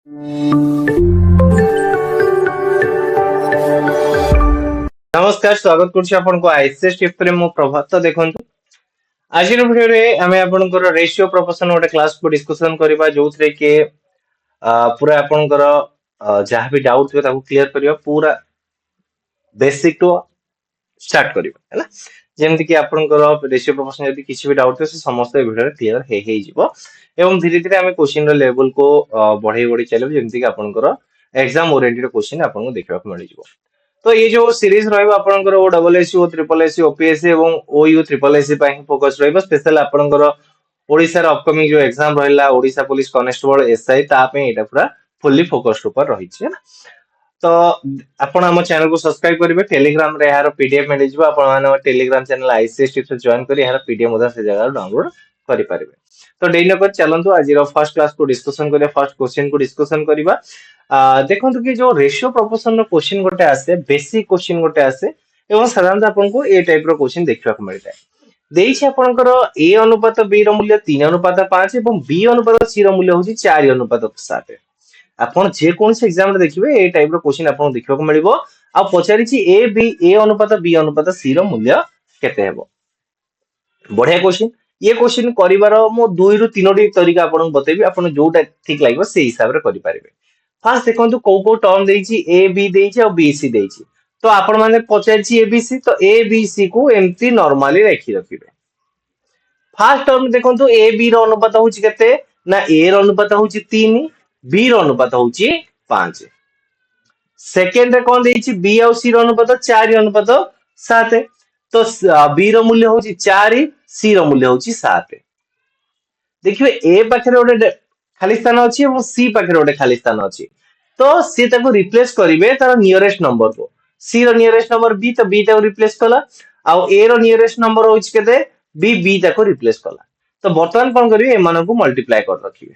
नमस्कार स्वागत करुछि आपनको ICS tip रे मो प्रभात तो देखंतु आज वीडियो रे हमें आपनकर रेशियो प्रोपोर्शन गोटे क्लास को डिस्कशन करबा जोथरे के पूरा आपनकर जहां भी डाउट थे ताको क्लियर करबा पूरा बेसिक टू स्टार्ट करबा हैला जेमति कि आपनकर रेशियो प्रोपोर्शन यदि किछि भी डाउट थे से समस्त वीडियो रे क्लियर हे जिवो एवं धीरे धीरे हमें क्वेश्चन रो लेवल को बढ़ाई बढ़ी चलब जेमति कि आपनकर एग्जाम ओरिएंटेड क्वेश्चन आपनको देखबा को मिल जिवो। तो ये जो सीरीज रहइबो आपनकर ओ डबल एससी ओ ट्रिपल एससी ओपीएससी एवं ओयू ट्रिपल एससी ପାଇଁ फोकस रहइबो स्पेशल आपनकर ओडिसा रो अपकमिंग जो एग्जाम रहला ओडिसा पुलिस कांस्टेबल एसआई ता पे एटा पूरा फुल्ली फोकस्ड ऊपर रही छै ना। तो आपण हम चैनल को सब्सक्राइब करिवे टेलीग्राम रे यार पीडीएफ मिल जिवो आपण माने Telegram channel ICS tips join करी यार पीडीएफ मधा से जगह डाउनलोड करि परिबे। तो डेई नकर चलंतु आज रो फर्स्ट क्लास को डिस्कशन करिया फर्स्ट क्वेश्चन को डिस्कशन करिबा। देखंतु कि जो रेशियो प्रोपोर्शन रो क्वेश्चन गोटे आसे बेसिक क्वेश्चन गोटे आसे एवं साधारणतः आपनको ए टाइप रो क्वेश्चन देखिबा को मिलता है। देइछि आपनकर ए अनुपात बी रो मूल्य 3 अनुपात 5 एवं बी अनुपात सी रो मूल्य होछि 4 अनुपात 7। आपण जे कोन से एग्जाम रे देखिबे ए टाइप रो क्वेश्चन आपन देखिबा को मिलिबो आ पचारिछि ए अनुपात बी अनुपात सी रो मूल्य केते हेबो। बढ़िया क्वेश्चन ये क्वेश्चन करिवार मो 2 रु 3 तरीका आपन बतेबी आपन जोटा ठीक लागबो से हिसाब रे करि परिबे। फास्ट देखंतु को टर्म देइछि ए बी देइछि और बी सी देइछि तो आपण माने पचारिछि ए बी सी तो ए बी सी को एम्ति नॉर्मली रखि रखिबे। फास्ट टर्म देखंतु ए बी रो अनुपात होछि केते ना ए रो अनुपात होछि 3 बी रो अनुपात होछि 5। सेकंड रे कोन देइछि बी और सी रो अनुपात 4 अनुपात 7 तो बी रो मूल्य होछि 4 सी रो मूल्य होछि 7। देखिए ए पाखरे ओटे खाली स्थान अछि और सी पाखरे ओटे खाली स्थान अछि तो सी ताको रिप्लेस करिवे तार नियरेस्ट नंबर को सी रो नियरेस्ट नंबर बी तो बी ताको रिप्लेस कला आ ए रो नियरेस्ट नंबर होछि केते बी ताको रिप्लेस कला। तो वर्तमान कोन करिवे ए मानको मल्टीप्लाई कर रखिवे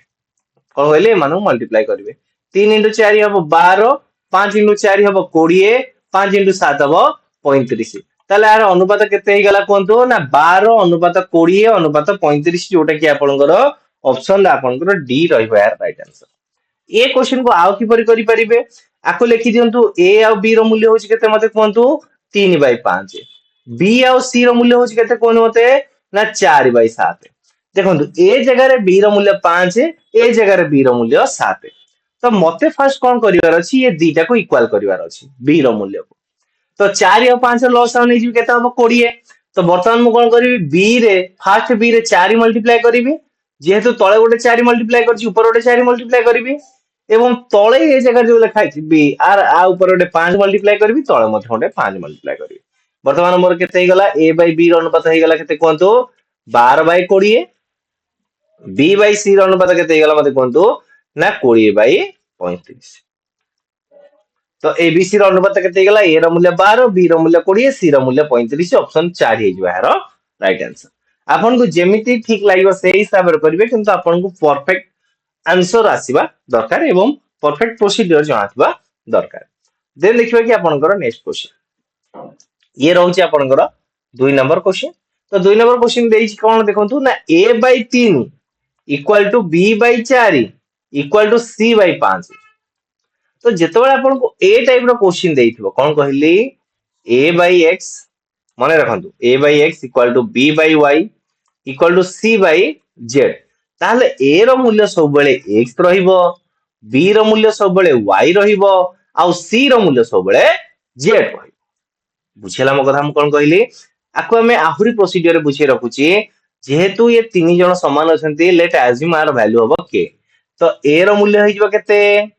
कोन होइले ए मानको मल्टीप्लाई करिवे 3 4 हबो 12 5 4 हबो 20 5 7 हबो 35 ताले यार अनुपात केते हे गला कोंतो ना 12 अनुपात 20 अनुपात 35 जोटा कि आपनकर ऑप्शन आपनकर डी रहइबो यार राइट आंसर। ए क्वेश्चन को आउ किपरि करि परिबे आको लिखि दियंतु ए आ बी रो मूल्य होछि केते मते कोंतु 3/5 बी आ सी रो मूल्य होछि केते कोन मते ना 4/7। देखंतु ए जगह रे बी रो मूल्य 5 ए जगह रे बी रो मूल्य 7 तो मते फर्स्ट कोन करिवार अछि ये दीटा को इक्वल करिवार अछि बी रो मूल्य को तो 4 और 5 लॉस आउ नै जिवि केते हम 20 तो वर्तमान मु कोन करिवि बी रे फर्स्ट बी रे 4 मल्टीप्लाई करिवि जेहेतु तळे गोटे 4 मल्टीप्लाई करछि ऊपर गोटे 4 मल्टीप्लाई करिवि एवं तळे ए जगह जो लिखा अछि बी आर आ ऊपर गोटे 5 मल्टीप्लाई करिवि तळे मते गोटे 5 मल्टीप्लाई करिवि। वर्तमान मोर केते हे गला a बाय b रो अनुपात हे गला केते कोंतो 12/20 b बाय c रो अनुपात केते हे गला मते कोंतो ना 20/35। तो एबीसी रो अनुपात केते गेला ए रो मूल्य 12 बी रो मूल्य 20 सी रो मूल्य 35 ऑप्शन 4 हे जबा यार राइट आंसर। आपन को जेमिति ठीक लागिबो से हिसाब रे करिवे किंतु आपन को परफेक्ट आंसर आसीबा दरकार एवं परफेक्ट प्रोसीजर जणाथिबा दरकार। देन देखिबा कि आपनकर नेक्स्ट क्वेश्चन ये रहउची आपनकर 2 नंबर क्वेश्चन तो 2 नंबर क्वेश्चन देइछि कोन देखंतु ना a/3 equal to b/4 equal to c/5 तो जेतेबेले आपन को ए टाइप रो क्वेश्चन देइथिबो कोन कहली a/x माने रखंतु a/x equal to b/y equal to c/z ताले a रो मूल्य सब बेले x रहिबो b रो मूल्य सब बेले y रहिबो आ c रो मूल्य सब बेले z रहिबो। बुझिला म कथा हम कोन कहली आको हमें आहुरी प्रोसीजर रे बुझे रखुची जेहेतु ये तीन जण समान अछंती लेट अज्यूम आर वैल्यू हबो k तो a रो मूल्य होइजबो केते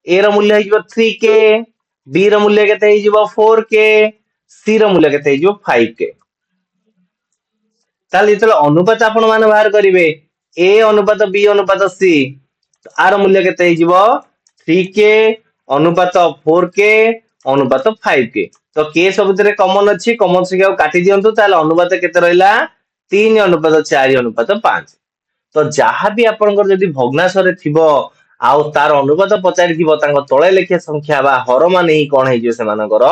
ए रो मूल्य हेजिबो 3k बी रो मूल्य केते हेजिबो 4k सी रो मूल्य केते हेजिबो 5k। ताले जेतले अनुपात आपण माने बाहर करिवे ए अनुपात बी अनुपात सी आर मूल्य केते हेजिबो 3k अनुपात 4k अनुपात 5k तो k सबुतरे कॉमन अछि कॉमन से काटि दियंतु ताले अनुपात केते रहइला 3 अनुपात 4 अनुपात 5 तो जहां भी आपनकर जदी भग्नांश रे थिबो आउ तार अनुपात पचारि थिबो तांग तळे लेखिया संख्या बा हर माने ही कोन हेजियो से मानकर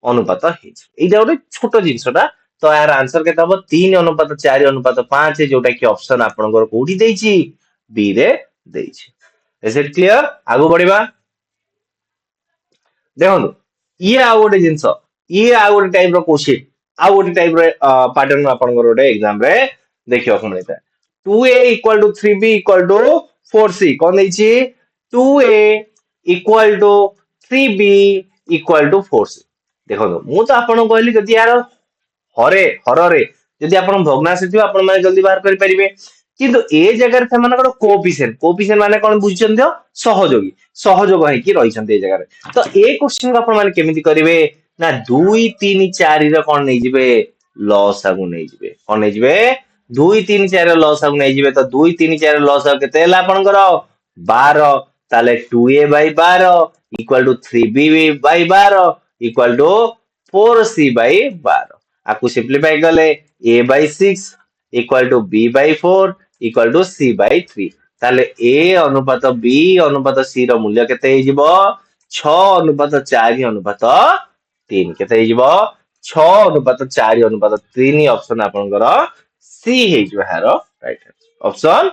अनुपात हेज एटा गोटे छोटो जिंसटा तो यार आंसर केते हबो 3 अनुपात 4 अनुपात 5 जोटा कि ऑप्शन आपनकर कोठी देइछि बी रे देइछि। इज इट क्लियर आगु बढ़िबा देखो ये आ गोटे जिनस ये आ गोटे टाइप रो क्वेश्चन आ गोटे टाइप रो पैटर्न आपन गोटे एग्जाम रे देखियो को मिलता है 2a equal to 3b equal to 4c कौन देछि 2a equal to 3b equal to 4c देखो मु तो आपन कहली जदि यार हरे हररे जदि आपन भग्नांश थिबा आपन माने जल्दी बाहर करि परिबे किंतु ए जगह रे सेमानकर कोएफिशिएंट माने कोन बुझिचन दियो सहयोगी सहयोग है कि रहिचन ए जगह रे तो ए क्वेश्चन को आपन माने केमिति करिवे ना 2 3 4 रे कोन नै जिवे लॉस आगु नै जिवे कोन नै जिवे 2 3 4 रे लॉस आगु नै जिवे तो 2 3 4 रे लॉस आगु केते हला आपनकर 12 ताले 2a by 12 equal to 3b by 12 equal to 4c by 12 आपको सिंप्लीफाई कले a by 6 equal to b by 4 equal to c by 3 ताले a अनुपात b अनुपात c रो मूल्य केते हे जिवो 6 अनुपात 4 अनुपात 3 केते हे जिवो 6 अनुपात 4 अनुपात 3 ऑप्शन आपनकर c हे जिवो हारो राइट आंसर ऑप्शन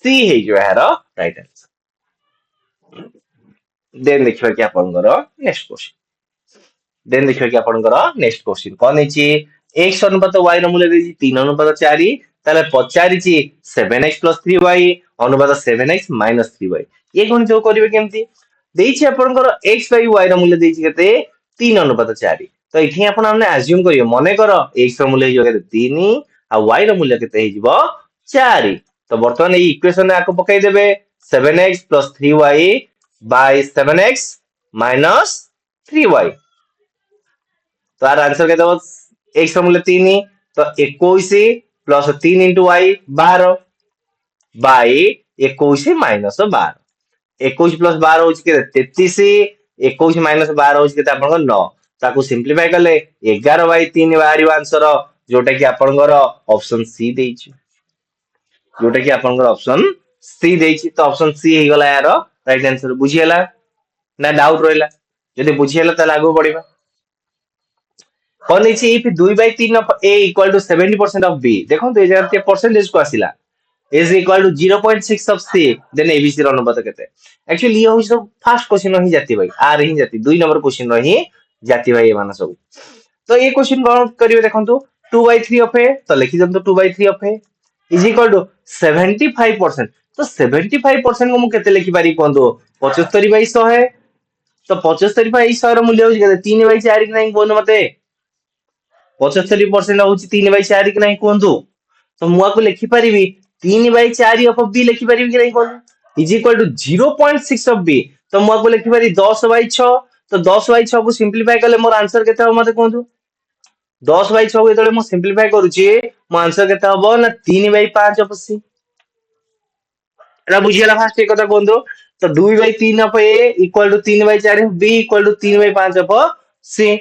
c हे जिवो हारो राइट आंसर देन देखिबा कि आपनकर नेक्स्ट क्वेश्चन देन देखियो कि आपनकर नेक्स्ट क्वेश्चन कोन हेची x अनुपात y ର मूल्य देछि 3 अनुपात 4 ताले पचारिछि 7x + 3y अनुपात 7x - 3y ये कोन जो करिवे केमति देछि आपनकर x / y ର मूल्य देछि केते 3 अनुपात 4 तो एठी आपन हमने अज्यूम करियो मने कर x ର मूल्य जो केते 3 आ y ର मूल्य केते हे जिवो 4 तो वर्तमान ए इक्वेशन में आको पकाई देबे 7x + 3y / 7x - 3y तो यार आंसर कहते हो x का मूल्य 3 तो 21 plus 3 into y 12 by 21 minus 12 21 plus 12 होची के 33 21 माइनस 12 होची के आपन 9 ताको सिंपलीफाई करले 11 बाय 3 बाहरी आंसर जोटा कि आपन ऑप्शन सी देछि जोटा कि आपन ऑप्शन सी देछि तो ऑप्शन सी हे गला यार राइट आंसर बुझियला ना डाउट रहला जदि बुझियला त लागू पड़िबा कौन if 2/3 of a equal to 70% of b देखो तो ये जगह पे परसेंटेज को आसिला is equal to 0.6 of c then abc ର अनुपात केते एक्चुअली ये होई सब फर्स्ट क्वेश्चन ही जाती भाई आ रही जाती 2 नंबर क्वेश्चन रही जाती भाई ये माने सब तो ये क्वेश्चन कौन करिवे देखंतु 2/3 of a तो लिखि जंतु 2/3 of a is equal to 75% तो 75% को मु केते लिखि पारी कोंदो 75/100 तो 75/100 ର मूल्य होई केते 3/4 कि नहीं कोन मते 75% हूँ 3/4 कि नहीं कहतु तो मुझे लिखिपारि 3/4 ऑफ बी लिखिपारि कि नहीं कहतु is equal to 0.6 of B तो मुझे लिखिपारि 10/6 तो 10/6 को सिंपलीफाई कले मोर आंसर केते हो मते कहतु 10/6 को जेतले मु सिंपलीफाई करूची मो आंसर केते हो ना 3/5 ऑफ सी एटा बुझियला फास्ट एक कथा कहतु तो 2/3 of A equal to 3/4 of B equal to 3/5 of C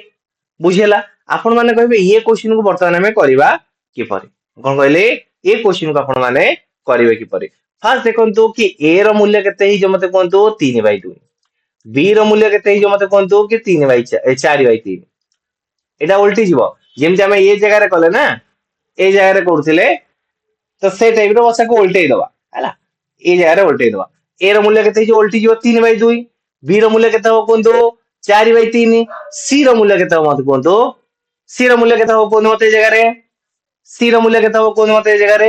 बुझियला आपण माने कहबे ये क्वेश्चन को वर्तमान में करबा कि परे कोन कहले ये क्वेश्चन को आपण माने करबे कि परे फर्स्ट देखंतु कि a रो मूल्य केते ही जो मते कोंतु 3/2 b रो मूल्य केते ही जो मते कोंतु कि 4/3 एटा उल्टी जीवो जेमति हम ये जगह रे कले ना ए जगह रे करथिले तो से टाइप रो बसा को उल्टे दबा हला ए जगह रे उल्टे दबा a रो मूल्य केते जो उल्टी जीवो 3/2 b रो मूल्य केते हो कोंतु 4/3 c रो मूल्य केते हो मते कोंतु सी रो मूल्य केता हो कोन मते जगह रे सी रो मूल्य केता हो कोन मते जगह रे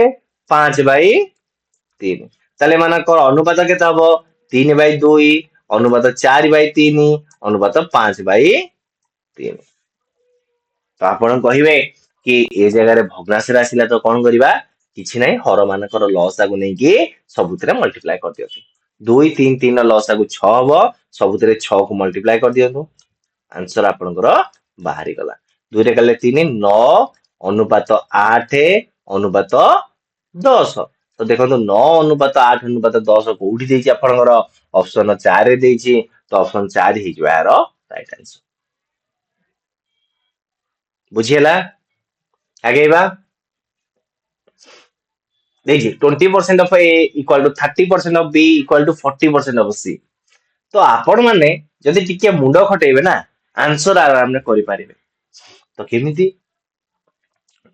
5/3 ताले माना को अनुपात केता हो 3/2 अनुपात 4/3 अनुपात 5/3 तो आपण कहिबे कि ए जगह रे भग्नांश राशिला तो कोन करिबा किछि नै हर मानकर लॉस आगु नै कि सबुतरे मल्टीप्लाई कर दियौ 2 3 3 लॉस आगु 6 हबो सबुतरे 6 को मल्टीप्लाई कर दियौ आंसर आपनकर बाहरी गला 2 रे गले 3 9 अनुपात 8 अनुपात 10 तो देखो 9 अनुपात 8 अनुपात 10 को उठी देछि आपनकर ऑप्शन 4 रे देछि तो ऑप्शन 4 हि जो यार राइट आंसर बुझियला आगेबा देखिए 20% of A equal to 30% of B equal to 40% of C तो आपण माने जदि टिके मुंडो खटेबे ना आंसर आराम ने करि पारिबे तो केमिति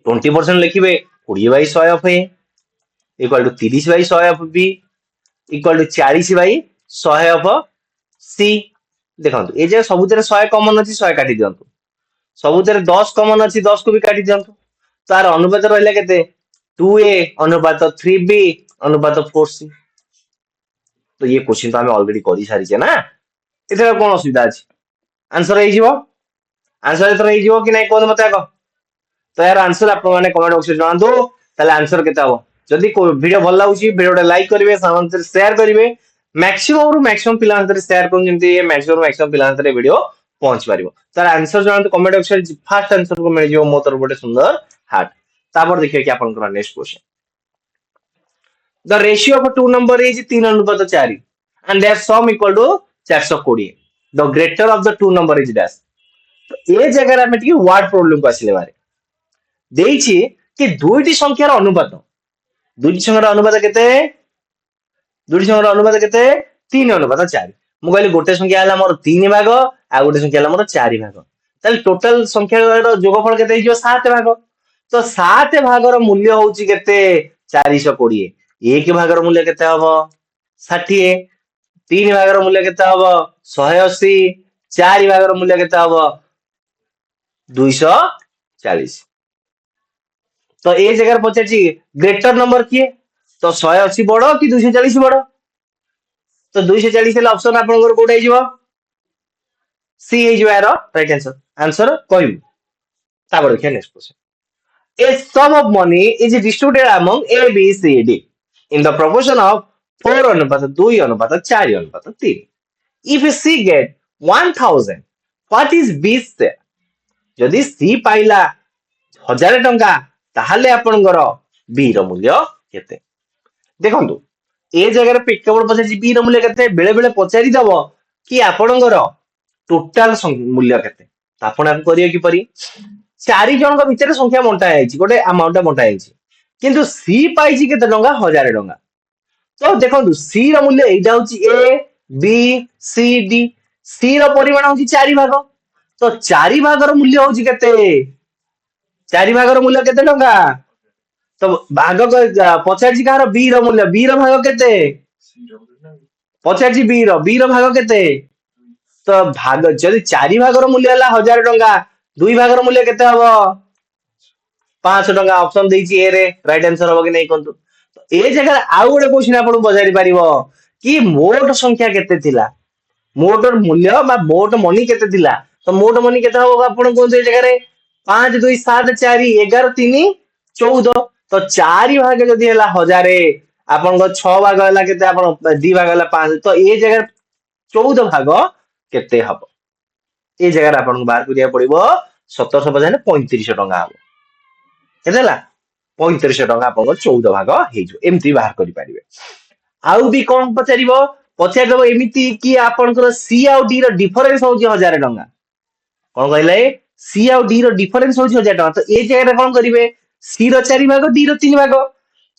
20% लिखिबे 20/100 of A equal to 30/100 of B equal to 40/100 100 of C देखंतु ए जे सबुतरे 100 कॉमन अछि 100 काटी दियंतु सबुतरे 10 कॉमन अछि 10 को भी काटी दियंतु तार अनुपात रहला केते 2a अनुपात 3b अनुपात 4c तो ये क्वेश्चन तो हमें ऑलरेडी करी सारी छे ना एथरा कोन असुविधा अछि आंसर हे जीवो आंसर एथरा हे जीवो कि नै कोन मते आको तो यार आंसर आप माने कमेंट बॉक्स में जणांतु ताले आंसर केते हबो जदी को वीडियो भल लागुची वीडियो लाइक करिवे सामंतर शेयर करिवे मैक्सिमम रु मैक्सिमम पिला अंतर शेयर करून जेंति ये मैक्सिमम पिला अंतर वीडियो पहुंच पारिबो तार आंसर जणांतु कमेंट बॉक्स में फर्स्ट आंसर को मिल जिवो मो तर बडे सुंदर हार्ट तापर देखिए कि आपन को next question the ratio of two number is 3 अनुपात 4 and their sum equal to 420 the greater of the two number is dash तो ए जगह में टी वर्ड प्रॉब्लम को आसिले बारे देइछि कि दुईटी संख्यार अनुपात दुईटी संख्यार अनुपात केते दुईटी संख्यार अनुपात केते 3 अनुपात 4 मु कहली गोटे संख्या हला मोर 3 भाग आ गोटे संख्या हला मोर 4 भाग ताले टोटल संख्यार जोगफल केते हिजो 7 भाग तो 7 भागर मूल्य होउची केते 420 एक भागर मूल्य केते हबो 60 3 भागर मूल्य केते हबो 180 4 भागर मूल्य केते हबो 240 तो ए जगह पचाची ग्रेटर नंबर किए तो 180 बड़ कि 240 बड़ तो 240 हेले ऑप्शन आपनकर कोड हे जिवो सी हे जिवो यार राइट आंसर आंसर कहू तापर देखिए next question a sum of money is distributed among a b c d in the proportion of 4 अनुपात 2 अनुपात 4 अनुपात 3 if c get 1000 what is b share जदि सी पाइला 1000 टंका ताहले आपनकर बी रो मूल्य केते देखंतु ए जगह रे केवल पचासी बी रो मूल्य केते बेले बेले पचारि दबो कि आपनकर टोटल मूल्य केते त आपण आप करियो कि परी चारि जनक भितर संख्या बंटा आइछि गोटे अमाउंट बंटा आइछि किंतु सी पाइछि केते टंका 1000 टंका तो देखंतु सी रो मूल्य एटा होछि A B C D C रो परिमाण होछि 4 भाग तो 4 भागर मूल्य होछि केते 4 भागर मूल्य केते टंका तो भाग पचासी कार बी रो मूल्य बी रो भाग केते पचासी बी रो भाग केते तो भाग जदि 4 भागर मूल्य हला 1000 टंका 2 भागर मूल्य केते हबो 500 टंका ऑप्शन देछि ए रे राइट आंसर हबो कि नै कोंतु तो ए जगह आउ गोटे क्वेश्चन आपन बजारि पारिबो कि मोट संख्या केते थिला मोट मूल्य बा मोट मनी केते थिला तो मोट मनी केते हबो आपन कोन ए जगह रे 5 2 7 4 11 3 14 तो 4 भाग जदि हला 1000 आपन को 6 भाग हला केते आपन 2 भाग हला 5 तो ए जगह 14 भाग केते हबो ए जगह आपन को बाहर करिया पड़िबो 1750 3500 टंका हबो केतेला 3500 टंका आपन को 14 भाग हेजो एमती बाहर करि पारिबे आउ भी कोन पचारिबो पचार दबो एमिति कि आपन को सी आउ डी रो डिफरेंस होची 1000 टंका कोन कहले सी आउ डी रो डिफरेंस होची 1000 टंका तो ए जगह रे कोन करिवे सी रो 4 भाग डी रो 3 भाग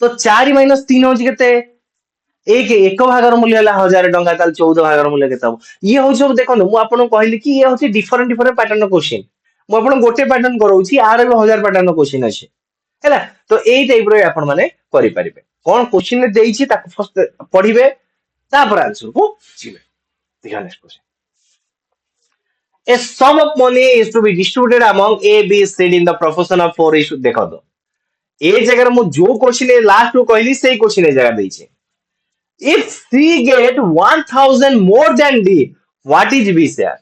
तो 4 - 3 होची केते एक भागर मूल्य हला 1000 टंका ताल 14 भागर मूल्य केते हबो ये होची सब देखन मु आपन कहली कि ये होची डिफरेंट डिफरेंट पैटर्न क्वेश्चन मु आपन गोटे पैटर्न करौची आर भी 1000 पैटर्न क्वेश्चन अछि हैला तो एई टाइप रो आपन माने करि परिबे कोन क्वेश्चन ने देइछि ताको फर्स्ट पढिबे तापर आंसर को जिवे देखा next question a sum of money is to be distributed among a b c d in the proportion of 4 is देखो तो ए जगह रे मु जो क्वेश्चन लास्ट को कहली सेही क्वेश्चन ए जगह देइछि if c get 1000 more than d what is b share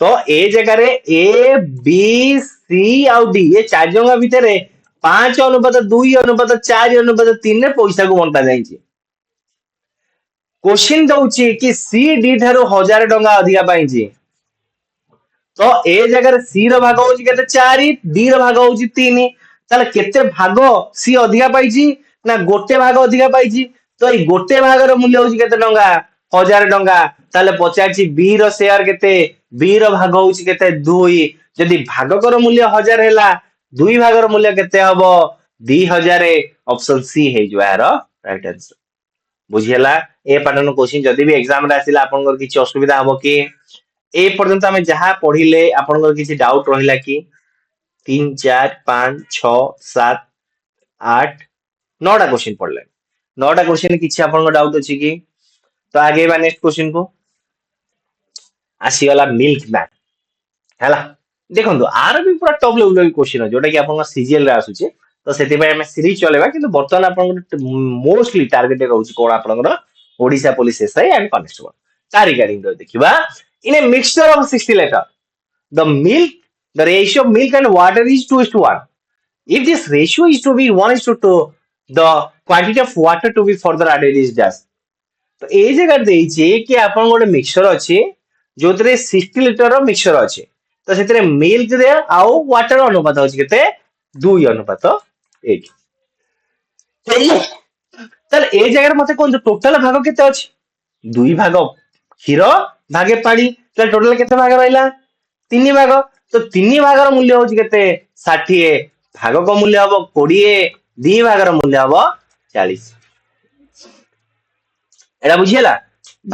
तो ए जगह रे a b c आउ d ये चार जंगा भितरे 5 अनुपात 2 अनुपात 4 अनुपात 3 रे पैसा को बंटा जाइछि क्वेश्चन दउछि कि सी डी थारो 1000 टंका अधिका पाइछि तो ए जगह सी रो भाग होची केते 4 डी रो भाग होची 3 ताले केते भाग सी अधिका पाइछि ना गोटे भाग अधिका पाइछि तो ए गोटे भाग रो मूल्य होची केते टंका 1000 टंका ताले पचाछि बी रो शेयर केते बी रो भाग होची केते 2 जदि भाग कर मूल्य 1000 हैला 2 भाग रो मूल्य केते हबो 2000 ऑप्शन सी हे जो यार राइट आंसर बुझियला ए पैटर्न क्वेश्चन जदि भी एग्जाम रे आसिला आपनकर किछि असुविधा हबो कि ए पर्यंत हमें जहां पढ़िले आपनकर किछि डाउट रहिला कि 3 4 5 6 7 8 9टा क्वेश्चन पढ़ले 9टा क्वेश्चन किछि आपनकर डाउट अछि कि तो आगे नेक्स्ट क्वेश्चन को आसीगला मिल्क मैन हैला देखो आर भी पूरा टॉप लेवल क्वेश्चन जोटा कि आपन सीजीएल रे आसुचे तो सेति भाई हम सीरीज चलेबा किंतु वर्तमान आपन मोस्टली टारगेट रहउची कोन आपन Odisha police SI and constable ता रिगार्डिंग देखिबा in a mixture of 60 litre the milk the ratio of milk and water is 2:1. If this ratio is to be 1:2, the quantity of water to be further added is dash. तो ए जगह देइछे कि आपन गोटे mixture अछि जोतरे 60 litre रो mixture अछि तो सेतरे milk दे आउ water अनुपात अछि केते 2 अनुपात 1 ताले ए जगह मते कोन टोटल भाग केते अछि 2 भाग क्षीर भागे पानी ताले टोटल केते भाग रहइला 3 भाग तो 3 भागर मूल्य होची केते 60 भाग को मूल्य हबो 20 2 भागर मूल्य हबो 40 एटा बुझियला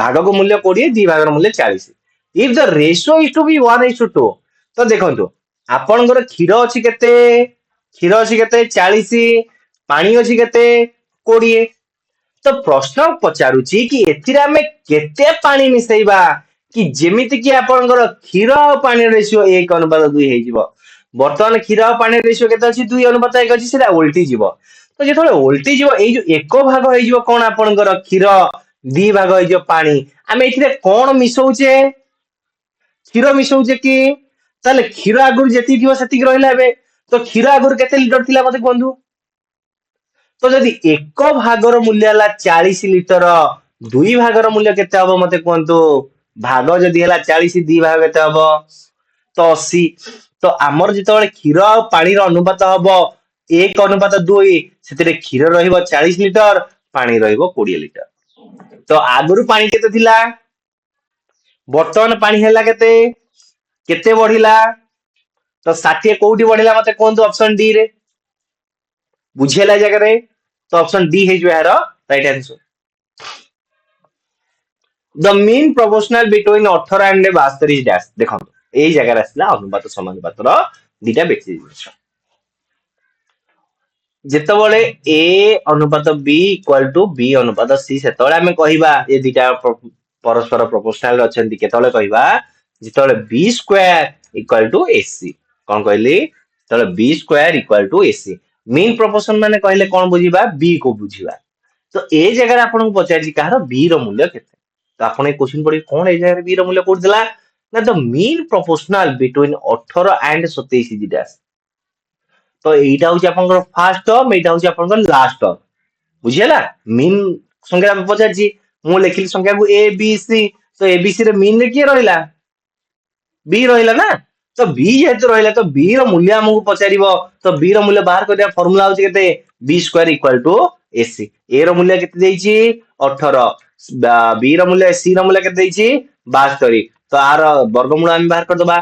भाग को मूल्य 20 2 भागर मूल्य 40 if the ratio is to be 1:2 तो देखंतु आपनकर क्षीर अछि केते 40 पानी अछि केते 20 तो प्रश्न पचारुची कि एथिरा में केते पानी मिसैबा कि जेमिति कि आपनकर क्षीर और पानी रेशियो 1:2 हे जिवो वर्तमान क्षीर और पानी रेशियो केते अछि 2:1 अछि सेटा उल्टी जिवो तो जेतोले उल्टी जिवो एई जो एक भाग हे जिवो कोन आपनकर क्षीर 2 भाग हे जिवो पानी हम एथिरे कोन मिसौचे क्षीर मिसौचे कि ताले क्षीर आगुर जेति दिवो सेति रहिला बे तो क्षीर आगुर केते लीटर थिला मते बंधु तो जदि एक भागर मूल्य हला 40 लीटर 2 भागर मूल्य केते हबो मते कोंतु भाग जदि हला 40 2 भाग केते हबो तो 80 तो हमर जेतबेले क्षीर आ पानी रो अनुपात हबो 1:2 सेतिरे क्षीर रहिबो 40 लीटर पानी रहिबो 20 लीटर तो आगुरु पानी केते थिला वर्तमान पानी हला केते केते बढ़िला तो 60 कोउटी बढ़िला मते कोंतु ऑप्शन डी रे बुझेला जगह रे तो ऑप्शन डी है जो यार right answer the mean proportional between 18 and 72 is dash देखो एई जगह रे आसला अनुपात समानुपात रो दीटा बेसी जिनिस जेतबेले ए अनुपात बी इक्वल टू बी अनुपात सी सेतबेले हमें कहिबा ए दीटा परस्पर प्रोपोर्शनल अछंती केतबेले कहिबा जेतबेले b square equal to a c कोन कहली जेतबेले b square equal to a c mean proportion माने कहले कोन बुझिबा बी को बुझिबा तो ए जगह रे आपन को पचारजी कहार बी रो मूल्य केते तो आपन ए क्वेश्चन पढी कोन ए जगह रे बी रो मूल्य कोड देला ना the mean proportional between 18 and 27 is dash तो एटा होची आपन फर्स्ट टर्म एटा होची आपन लास्ट टर्म बुझियला मीन संख्या में पचारजी मु लेखिली संख्या को ए बी सी तो ए बी सी रे मीन रे के रहिला बी रहिला ना तो बी जेहेतु रहिला तो बी रो मूल्य हमहु पचारिबो तो बी रो मूल्य बाहर करिया फार्मूला होची केते b square equal to a c ए रो मूल्य केते देइची 18 बी रो मूल्य सी रो मूल्य केते देइची 72 तो आर वर्गमूल हम बाहर कर दबा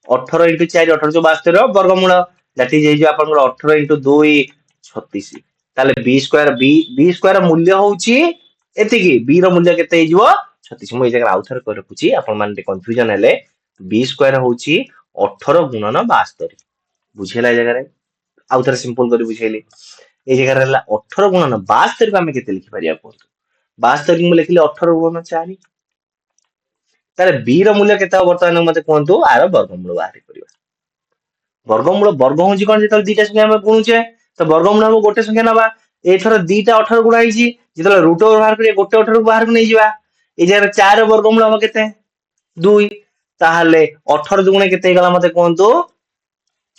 18 * 4 18 * 72 रो वर्गमूल दैट इज हे जो आपन 18 * 2 36 ताले बी स्क्वायर मूल्य होची एति की बी रो मूल्य केते हे जो 36 मु ए जगह आउथर कर रखुची आपन माने कंफ्यूजन हेले बी स्क्वायर होची 18 गुणन 72 बुझेला जगह रे आउथर सिंपल करी बुझेली ए जगह रहला 18 गुणन 72 को हम केते लिखि परिया कोन 72 मु लिखिले 18 गुणन 4 ताले बी रो मूल्य केते वर्तमान मते कोनतो आर वर्गमूल बाहर करिवा वर्गमूल वर्ग होची कोन जेतल दीटा संख्या हम गुणुचे तो वर्गमूल हम गोटे संख्या नबा एथर दीटा 18 गुणा हिची जेतल रूट ओवर बाहर करिया गोटे 18 को बाहर को नै जिवा ए जगह 4 वर्गमूल हम केते 2 ताहले 18 दुगुणे केते गला मते कोनतो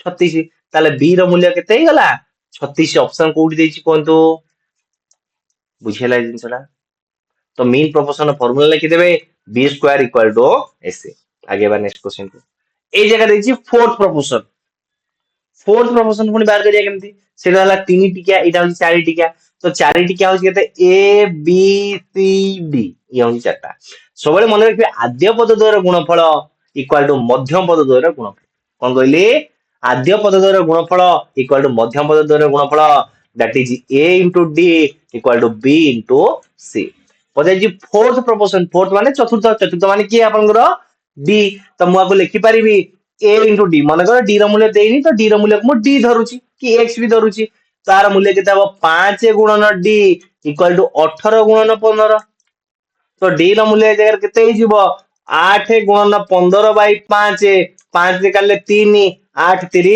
36 ताले बी रो मूल्य केते गला 36 ऑप्शन कोडी देछि कोनतो बुझेला जिंसला तो मीन प्रोपोर्शन फार्मूला लिखि देबे b square equal to a c आगे बा नेक्स्ट क्वेश्चन को ए जगह देछि फोर्थ प्रोपोर्शन पुनी बाहर करिया केमती सेटा हला 3 टिकिया एटा होछि 4 टिकिया तो 4 टिकिया होछि केते ए बी सी डी ये होछि चारटा सबले मन रखबे आद्य पद द्वयर गुणफल इक्वल टू मध्यम पद द्वयर गुणफल कोन कहली आद्य पद द्वयर गुणफल इक्वल टू मध्यम पद द्वयर गुणफल that is a * d equal to b * c पजे जी फोर्थ माने चतुर्थ माने की आपनकर d तो मु आपको लिखि परिबी a * d माने कर d रो मूल्य देइनी तो d रो मूल्य को मु d धरुची कि x भी धरुची तार मूल्य केते हबो 5 * d इक्वल टू 18 * 15 तो डी ର ମୂଲ୍ୟ ଏ ଜାଗାରେ କେତେ ହେଇଯିବ 8 ଗୁଣନ 15/5 5 ରେ କାଲେ 3 8 3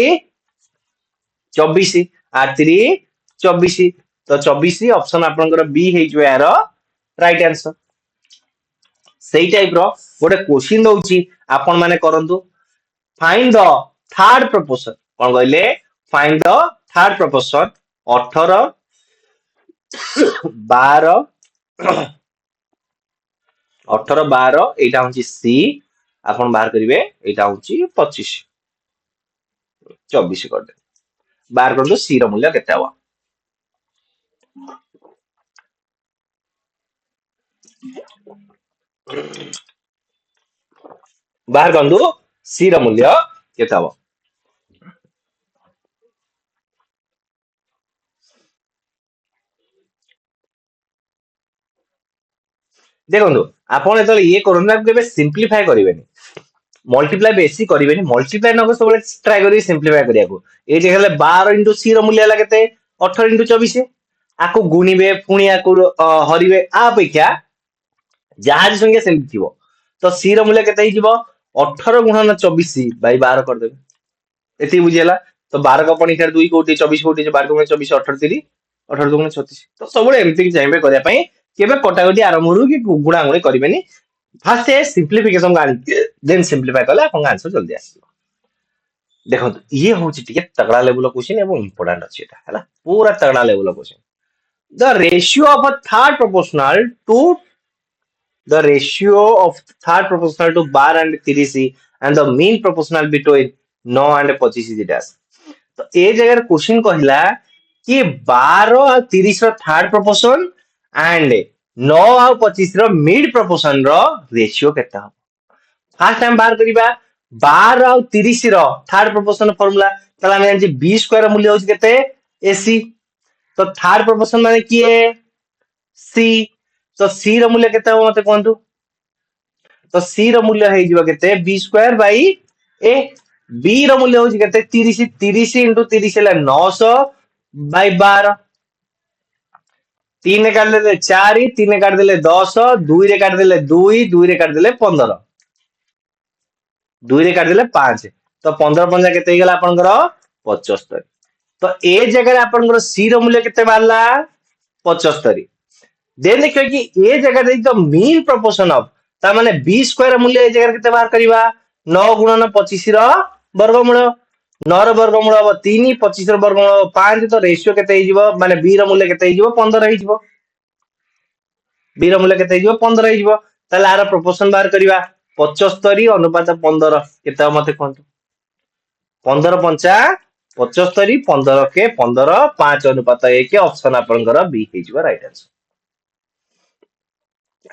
24 8 3 24 तो 24 ऑप्शन आपनकर बी ହେଇଯିବ यार राइट आंसर सेही टाइप रो गोटे क्वेश्चन दउची आपण माने करंतु फाइंड द थर्ड प्रोपोर्शन कोन कहले फाइंड द थर्ड प्रोपोर्शन 18 12 18 12 एटा होची सी आपण बाहर करिवे एटा होची 25 24 कर दे बाहर कर दो सी रो मूल्य केते हवा बाहर कर दो सी रो मूल्य केते हवा देखो आपण एतले ये करन केबे सिंपलीफाई करिवेनी मल्टीप्लाई बेसी करिवेनी मल्टीप्लाई न सब ट्राई करी सिंपलीफाई करिया को ए जे हेले 12 * सी रो मूल्य हला केते 18 * 24 आको गुणीबे पुणी आको हरिबे आ अपेक्षा जहाज संख्या सेम थिबो तो सी रो मूल्य केते हिजिबो 18 गुणन 24 बाई 12 कर देबे एती बुझियला तो 12 का पणी खेर 2 कोटी 24 कोटी 12 गुणन 24 18 3 18 गुणन 36 तो सबले एमती कि चाहिबे करिया पई केबे कटाकटी आरंभ करू कि गुणा गुणी करिवेनी फर्स्ट है सिंपलीफिकेशन का देन सिंपलीफाई कले आपन आंसर जल्दी आसीबो देखो ये होची टिके तगड़ा लेवल क्वेश्चन एवं इंपोर्टेंट अछि एटा हला पूरा तगड़ा level question the ratio of a third proportional to the ratio of third proportional to 12 and 30 and the mean proportional between 9 and 25 is dash तो ए जगह क्वेश्चन कहला कि 12 और 30 रो थर्ड प्रोपोर्शन एंड 9 और 25 रो मिड प्रोपोर्शन रो रेशियो केता हो first time बाहर करिबा 12 और 30 रो थर्ड प्रोपोर्शन फार्मूला तला हम जानि b स्क्वायर मूल्य होची केते ac तो थर्ड प्रोपोर्शन माने की है c तो सी रो मूल्य केते हो मते कोंतु तो सी रो मूल्य हे जिवो केते b square by a b रो मूल्य होची केते 30 30 * 30 हेला 900 बाई 12 3 काट देले 4 3 काट देले 10 2 रे काट देले 2 2 रे काट देले 15 2 रे काट देले 5 तो 15 15 केते गेला आपनकर 75 तो ए जगह रे आपनकर सी रो मूल्य केते बारला 75 देन देखियो कि ए जगह रे तो मीन प्रोपोर्शन ऑफ ता माने b स्क्वायर मूल्य ए जगह केते बाहर करिवा 9 गुणन 25 रो वर्गमूल 9 रो वर्गमूल अब 3 25 रो वर्गमूल 5 तो रेशियो केते हिजिवो माने b रो मूल्य केते हिजिवो 15 हिजिवो b रो मूल्य केते हिजिवो 15 हिजिवो ताले आर प्रोपोर्शन बाहर करिवा 75 अनुपात 15 केते मते कोंतु 15 पंचा 75 15 के 15 5 अनुपात 1 ऑप्शन आपनकर बी हिजिवो राइट आंसर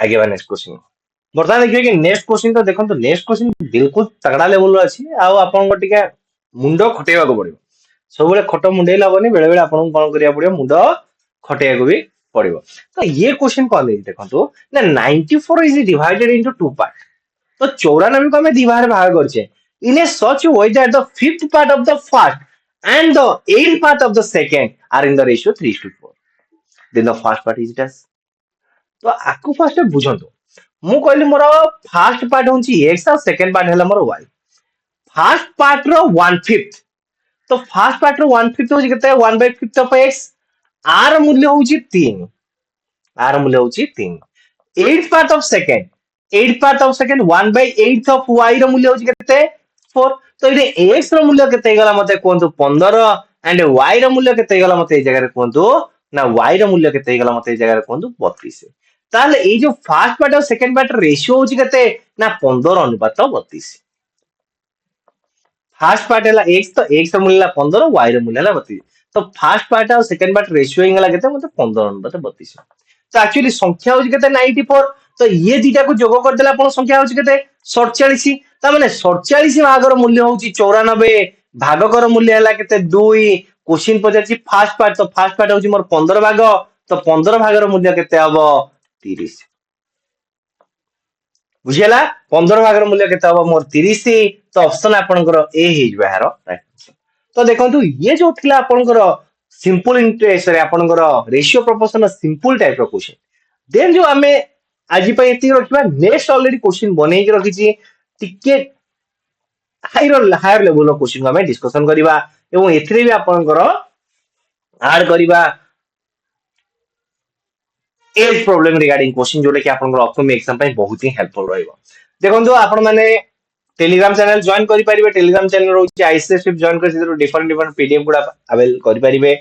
आगे बा नेक्स्ट क्वेश्चन बर्तमान देखिए कि नेक्स्ट क्वेश्चन तो देखो तो नेक्स्ट क्वेश्चन बिल्कुल तगड़ा लेवल अछि आ आपन को टिके मुंडो खटेवा को पड़िबो सब बेले खटो मुंडे लाबनी बेले बेले आपन कोन करिया पड़िबो मुंडो खटेया को भी पड़िबो तो ये क्वेश्चन कोन दे देखो तो ना 94 is divided into two part तो 94 को हमें दी बार भाग करछे in a such way that the fifth part of the first and the eighth part of the second are in the ratio 3:4 then the first part is that तो आकु first बुझंतो मु कहली मोर फर्स्ट पार्ट होची x और second part हला मोर y फर्स्ट पार्ट रो 1/5 तो फर्स्ट पार्ट रो 1/5 होची केते 1/5 ऑफ x आर मूल्य होची 3 आर मूल्य होची 3 8th part of second 8th part of second 1/8 of y रो मूल्य होची केते 4 तो इने x रो मूल्य केते गला मते कोंतु 15 एंड y रो मूल्य केते गला मते ए जगह रे कोंतु ना y रो मूल्य केते गला मते ए जगह रे कोंतु 32 ताले ए जो फर्स्ट पार्ट और सेकंड पार्ट रेशियो होची केते ना 15 अनुपात 32 फर्स्ट पार्ट हला x तो x रो मूल्य 15 y रो मूल्य हला 32 तो फर्स्ट पार्ट और सेकंड पार्ट रेशियो हिंगला केते मते 15 अनुपात 32 तो एक्चुअली संख्या होची केते 94 तो ये दिटा को जोग कर देला अपन संख्या होची केते 47 ता माने 47 भाग रो मूल्य होची 94 भाग कर मूल्य हला केते 2 क्वेश्चन पजाची फर्स्ट पार्ट तो फर्स्ट पार्ट होची मोर 15 भाग तो 15 भाग रो मूल्य केते हबो 30 बुझियला 15 भाग रो मूल्य केते हबो मोर 30 तो ऑप्शन आपनकर ए हे जबा हारो राइट तो देखंतु ये जो थिला आपनकर सिंपल इंटरेस्ट रे आपनकर रेशियो प्रोपोर्शन सिंपल टाइप रो क्वेश्चन देन जो हमें आज ये रखा नेक्स्ट ऑलरेडी क्वेश्चन बन रखी टिके हायर लेवल क्वेश्चन को डिस्कसन करवा एवं एथिरे भी आपनकर ऐड करवा एज प्रॉब्लम रिगार्डिंग क्वेश्चन जोटा कि आपनकर अपकमिंग एग्जाम पे बहुत ही हेल्पफुल रहइबो देखंतु आपण माने टेलीग्राम चैनल जॉइन करि परिबे टेलीग्राम चैनल रोची आईसीएस शिफ्ट जॉइन कर सिधर डिफरेंट डिफरेंट पीडीएफ गुडा अवेल करि परिबे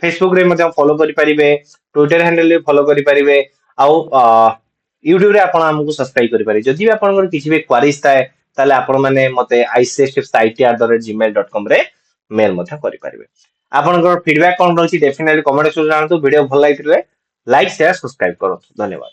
फेसबुक रे मते फॉलो करि परिबे ट्विटर हैंडल रे फॉलो करि परिबे आउ यूट्यूब रे आपण हमकु सब्सक्राइब करि परिबे जदि भी आपनकर किछि भी क्वेरीज थाए ताले आपण माने मते icsshift@it@gmail.com रे मेल मते करि परिबे आपनकर फीडबैक कोन रहछि डेफिनेटली कमेंट सेक्शन जानतु वीडियो भल लागितले लाइक शेयर सब्सक्राइब करो धन्यवाद